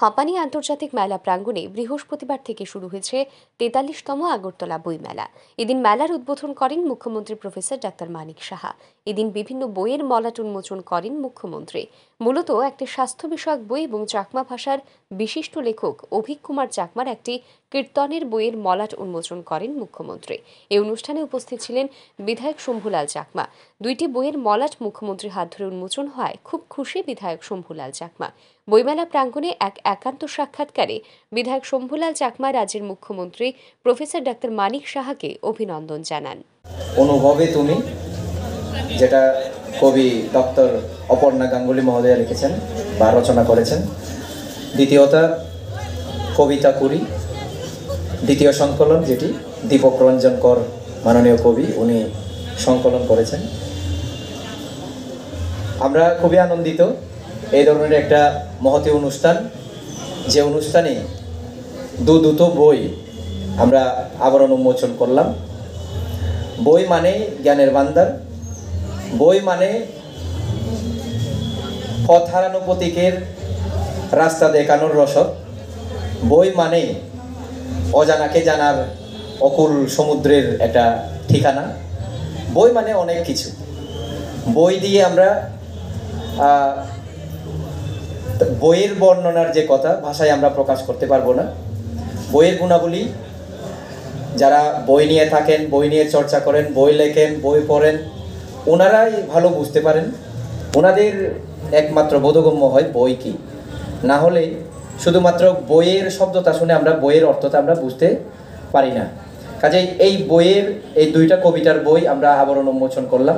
হাঁপানি আন্তর্জাতিক মেলা প্রাঙ্গণে বৃহস্পতিবার থেকে শুরু হয়েছে ৪৩তম আগরতলা বইমেলা। এদিন মেলার উদ্বোধন করেন মুখ্যমন্ত্রী প্রফেসর ডাক্তার মানিক সাহা। এদিন বিভিন্ন বইয়ের মলাট উন্মোচন করেন মুখ্যমন্ত্রী। মূলত একটি স্বাস্থ্য বিষয়ক বই এবং চাকমা ভাষার বিশিষ্ট লেখক অভিক কুমার চাকমার একটি কীর্তনের বইয়ের মলাট উন্মোচন করেন মুখ্যমন্ত্রী। এই অনুষ্ঠানে উপস্থিত ছিলেন বিধায়ক শম্ভুলাল চাকমা। দুইটি বইয়ের মলাট মুখ্যমন্ত্রীর হাত ধরে উন্মোচন হয় খুব খুশি বিধায়ক শম্ভুলাল চাকমা। বইমেলা প্রাঙ্গণে এক একান্ত সাক্ষাৎকারে বিধায়ক শম্ভুলাল চাকমা রাজ্যের মুখ্যমন্ত্রী প্রফেসর ডাক্তার মানিক সাহাকে অভিনন্দন জানান। অনুভবে তুমি, যেটা কবি ডক্টর অপর্ণা গাঙ্গুলি মহোদয়া লিখেছেন বা রচনা করেছেন। দ্বিতীয়টা কবিতা কুড়ি, দ্বিতীয় সংকলন যেটি দীপক রঞ্জন কর মাননীয় কবি উনি সংকলন করেছেন। আমরা খুবই আনন্দিত এই ধরনের একটা মহতী অনুষ্ঠান, যে অনুষ্ঠানে দুটো বই আমরা আবরণ উন্মোচন করলাম। বই মানে জ্ঞানের ভান্ডার, বই মানে পথ হারানো প্রতীকের রাস্তা দেখানোর রসদ, বই মানে অজানাকে জানার অকুল সমুদ্রের একটা ঠিকানা, বই মানে অনেক কিছু। বই দিয়ে আমরা বইয়ের বর্ণনার যে কথা ভাষায় আমরা প্রকাশ করতে পারবো না। বইয়ের গুণাবলী, যারা বই নিয়ে থাকেন, বই নিয়ে চর্চা করেন, বই লেখেন, বই পড়েন, ওনারাই ভালো বুঝতে পারেন। ওনাদের একমাত্র বোধগম্য হয় বই কি। না হলে শুধুমাত্র বইয়ের শব্দটা শুনে আমরা বইয়ের অর্থটা আমরা বুঝতে পারি না। কাজেই এই বইয়ের এই দুইটা কবিতার বই আমরা আবরণ উন্মোচন করলাম।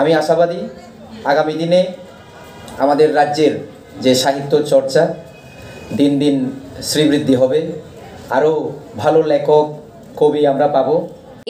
আমি আশাবাদী আগামী দিনে আমাদের রাজ্যের যে সাহিত্য চর্চা দিন দিন শ্রীবৃদ্ধি হবে, আরও ভালো লেখক কবি আমরা পাবো।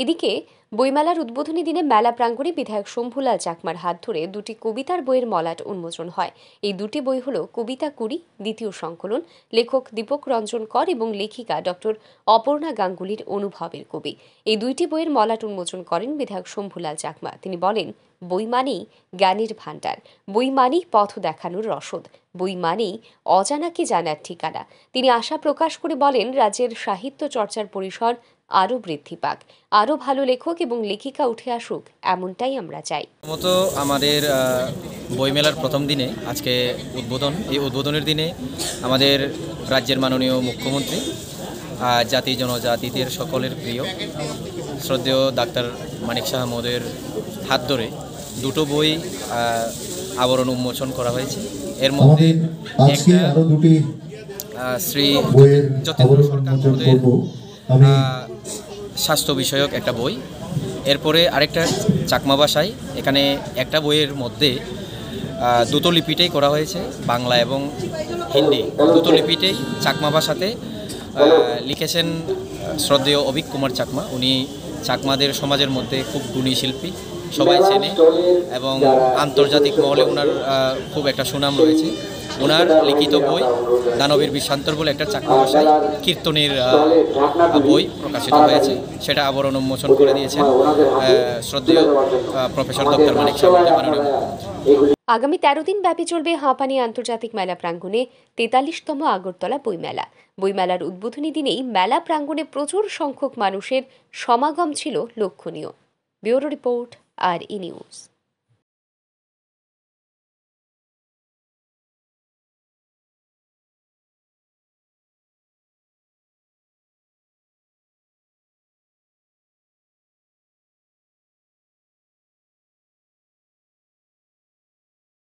এদিকে বইমেলার উদ্বোধনী দিনে মেলা প্রাঙ্গণে বিধায়ক শম্ভুলাল চাকমার হাত ধরে দুটি কবিতার বইয়ের মলাট উন্মোচন হয়। এই দুটি বই হল কবিতা কুড়ি দ্বিতীয় সংকলন, লেখক দীপক রঞ্জন কর এবং লেখিকা ডক্টর অপর্ণা গাঙ্গুলির অনুভবের কবি। এই দুইটি বইয়ের মলাট উন্মোচন করেন বিধায়ক শম্ভুলাল চাকমা। তিনি বলেন, বই মানেই জ্ঞানের ভাণ্ডার, বই মানেই পথ দেখানোর রসদ, বই মানেই অজানাকে জানার ঠিকানা। তিনি আশা প্রকাশ করে বলেন, রাজ্যের সাহিত্য চর্চার পরিসর আরও বৃদ্ধি পাক, আরও ভালো লেখক এবং লেখিকা উঠে আসুক, এমনটাই আমরা চাই। মতো আমাদের বইমেলার প্রথম দিনে আজকে উদ্বোধন। এই উদ্বোধনের দিনে আমাদের রাজ্যের মাননীয় মুখ্যমন্ত্রী জাতি জনজাতিদের সকলের প্রিয় শ্রদ্ধেয় ডাক্তার মানিক সাহা মহোদয়ের হাত ধরে দুটো বই আবরণ উন্মোচন করা হয়েছে। এর মধ্যে শ্রী যতীন্দ্র সরকার মহোদয়ের স্বাস্থ্য বিষয়ক একটা বই, এরপরে আরেকটা চাকমা ভাষায়। এখানে একটা বইয়ের মধ্যে দুটো লিপিতেই করা হয়েছে, বাংলা এবং হিন্দি দুটো লিপিতেই চাকমা ভাষাতে লিখেছেন শ্রদ্ধেয় অভিক কুমার চাকমা। উনি চাকমাদের সমাজের মধ্যে খুব গুণী শিল্পী, সবাই চেনে এবং আন্তর্জাতিক মহলে ওনার খুব একটা সুনাম রয়েছে। ওনার লিখিত বই দানবীর বিষান্তর বলে একটা চাকমা ভাষায় কীর্তনের বই প্রকাশিত হয়েছে, সেটা আবরণ উন্মোচন করে দিয়েছেন শ্রদ্ধেয় প্রফেসর ডক্টর মানিক সাহা মাননীয় মুখ্যমন্ত্রী। আগামী ১৩ দিন ব্যাপী চলবে হাঁপানি আন্তর্জাতিক মেলা প্রাঙ্গণে ৪৩তম আগরতলা বইমেলা। বইমেলার উদ্বোধনী দিনেই মেলা প্রাঙ্গণে প্রচুর সংখ্যক মানুষের সমাগম ছিল লক্ষণীয়। Bureau report, RE news.